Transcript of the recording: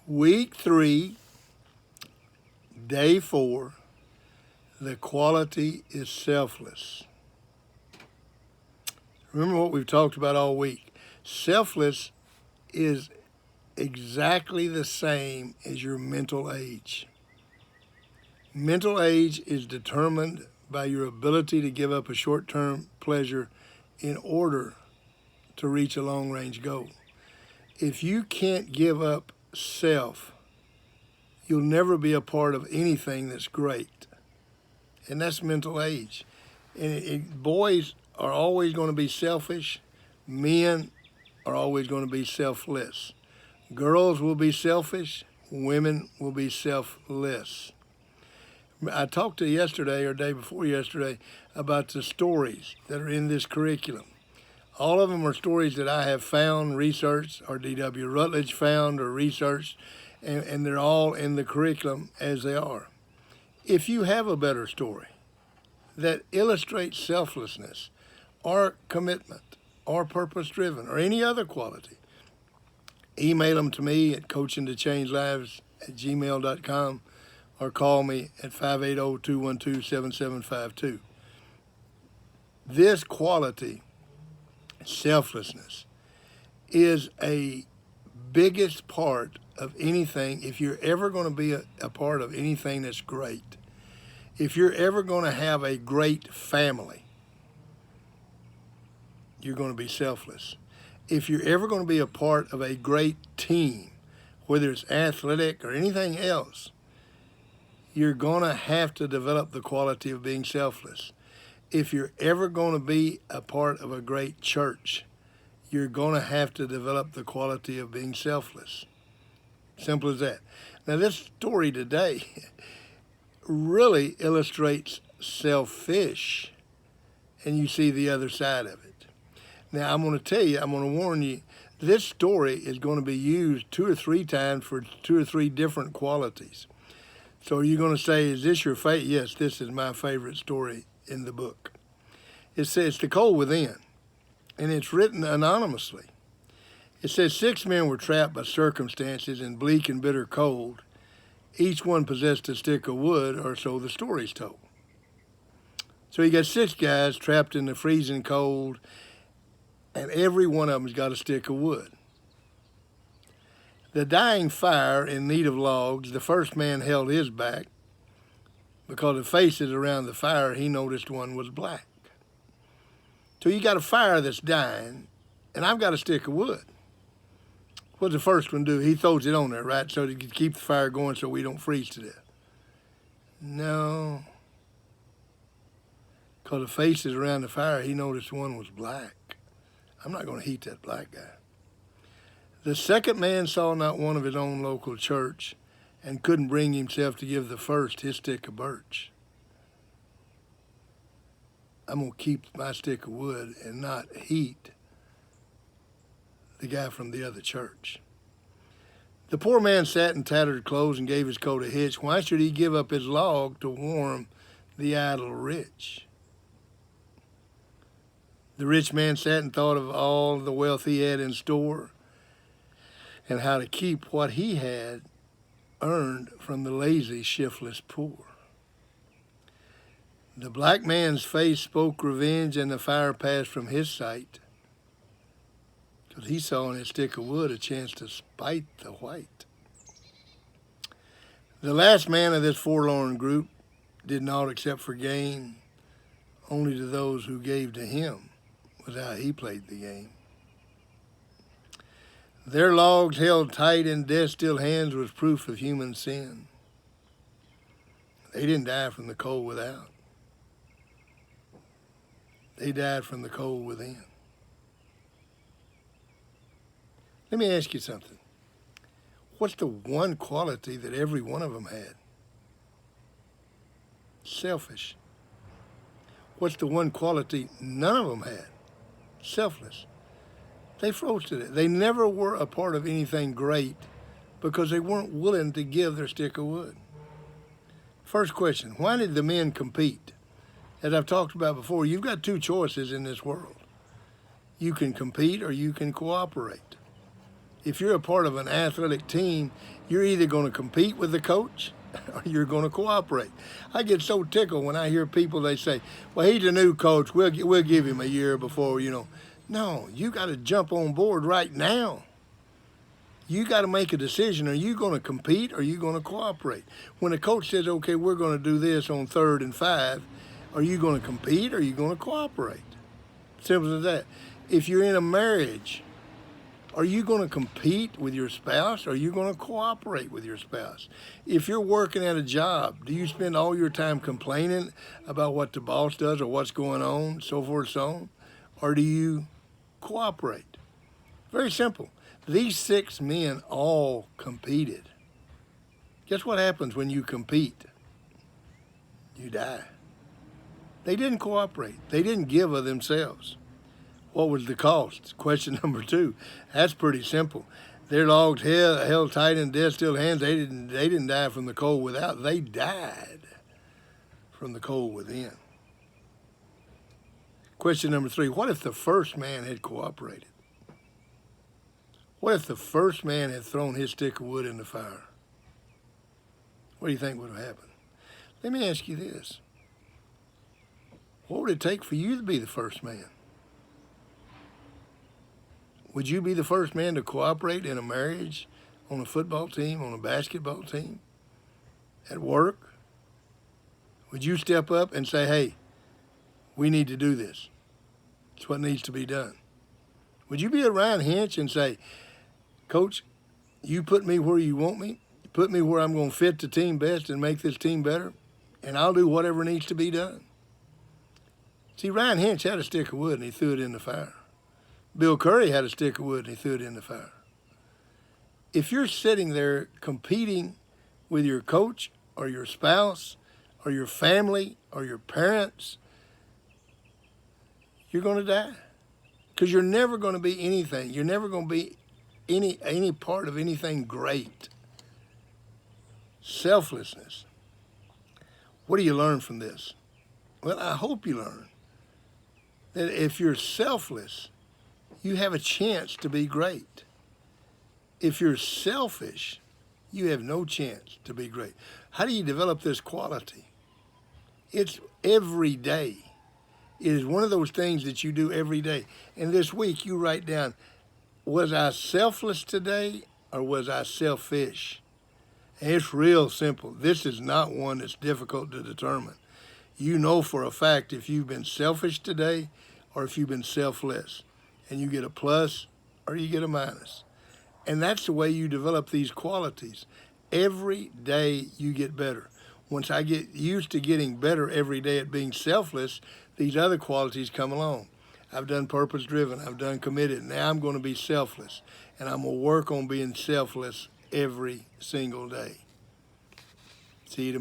Week 3, day 4, the quality is selfless. Remember what we've talked about all week. Selfless is exactly the same as your mental age. Mental age is determined by your ability to give up a short-term pleasure in order to reach a long-range goal. If you can't give up self, you'll never be a part of anything that's great. And that's mental age. And boys are always going to be selfish. Men are always going to be selfless. Girls will be selfish. Women will be selfless. I talked to you yesterday or day before yesterday about the stories that are in this curriculum. All of them are stories that I have found, researched, or D.W. Rutledge found or researched, and they're all in the curriculum as they are. If you have a better story that illustrates selflessness or commitment or purpose-driven or any other quality, email them to me at coachingtochange.lives@gmail.com or call me at 580-212-7752. This quality, selflessness, is a biggest part of anything. If you're ever going to be a part of anything that's great, if you're ever going to have a great family, you're going to be selfless. If you're ever going to be a part of a great team, whether it's athletic or anything else, you're going to have to develop the quality of being selfless. If you're ever going to be a part of a great church, you're going to have to develop the quality of being selfless. Simple as that. Now, this story today really illustrates selfish, and you see the other side of it. Now, I'm going to tell you, I'm going to warn you, this story is going to be used 2 or 3 times for 2 or 3 different qualities. So are you going to say, is this your favorite? Yes, this is my favorite story in the book. It says, The Cold Within, and it's written anonymously. It says 6 men were trapped by circumstances in bleak and bitter cold. Each one possessed a stick of wood, or so the story's told. So you got 6 guys trapped in the freezing cold, and every one of them's got a stick of wood. The dying fire in need of logs, the first man held his back because the faces around the fire, he noticed one was black. So you got a fire that's dying, and I've got a stick of wood. What's the first one do? He throws it on there, right, so to keep the fire going so we don't freeze to death. No. Because the faces around the fire, he noticed one was black. I'm not going to heat that black guy. The second man saw not one of his own local church and couldn't bring himself to give the first his stick of birch. I'm going to keep my stick of wood and not heat the guy from the other church. The poor man sat in tattered clothes and gave his coat a hitch. Why should he give up his log to warm the idle rich? The rich man sat and thought of all the wealth he had in store and how to keep what he had earned from the lazy, shiftless poor. The black man's face spoke revenge, and the fire passed from his sight, because he saw in his stick of wood a chance to spite the white. The last man of this forlorn group did naught except for gain, only to those who gave to him was how he played the game. Their logs held tight in death-still hands was proof of human sin. They didn't die from the cold without. They died from the cold within. Let me ask you something. What's the one quality that every one of them had? Selfish. What's the one quality none of them had? Selfless. They froze to it. They never were a part of anything great because they weren't willing to give their stick of wood. First question, why did the men compete? As I've talked about before, you've got 2 choices in this world. You can compete or you can cooperate. If you're a part of an athletic team, you're either going to compete with the coach or you're going to cooperate. I get so tickled when I hear people, they say, well, he's a new coach. We'll give him a year before, you know. No, you got to jump on board right now. You got to make a decision. Are you going to compete or are you going to cooperate? When a coach says, okay, we're going to do this on 3rd and 5, are you going to compete or are you going to cooperate? Simple as that. If you're in a marriage, are you going to compete with your spouse or are you going to cooperate with your spouse? If you're working at a job, do you spend all your time complaining about what the boss does or what's going on, so forth, so on? Or do you cooperate? Very simple. These 6 men all competed. Guess what happens when you compete? You die. They didn't cooperate. They didn't give of themselves. What was the cost? Question number 2. That's pretty simple. Their logs held tight in death still hands. They didn't die from the cold without. They died from the cold within. Question number 3. What if the first man had cooperated? What if the first man had thrown his stick of wood in the fire? What do you think would have happened? Let me ask you this. What would it take for you to be the first man? Would you be the first man to cooperate in a marriage, on a football team, on a basketball team, at work? Would you step up and say, hey, we need to do this? It's what needs to be done. Would you be a Ryan Hinch and say, Coach, you put me where you want me, put me where I'm going to fit the team best and make this team better, and I'll do whatever needs to be done? See, Ryan Hinch had a stick of wood and he threw it in the fire. Bill Curry had a stick of wood and he threw it in the fire. If you're sitting there competing with your coach or your spouse or your family or your parents, you're going to die. Because you're never going to be anything. You're never going to be any part of anything great. Selflessness. What do you learn from this? Well, I hope you learn that if you're selfless, you have a chance to be great. If you're selfish, you have no chance to be great. How do you develop this quality? It's every day. It is one of those things that you do every day. And this week you write down, was I selfless today or was I selfish? And it's real simple. This is not one that's difficult to determine. You know for a fact if you've been selfish today or if you've been selfless. And you get a plus or you get a minus. And that's the way you develop these qualities. Every day you get better. Once I get used to getting better every day at being selfless, these other qualities come along. I've done purpose-driven. I've done committed. Now I'm going to be selfless. And I'm going to work on being selfless every single day. See you tomorrow.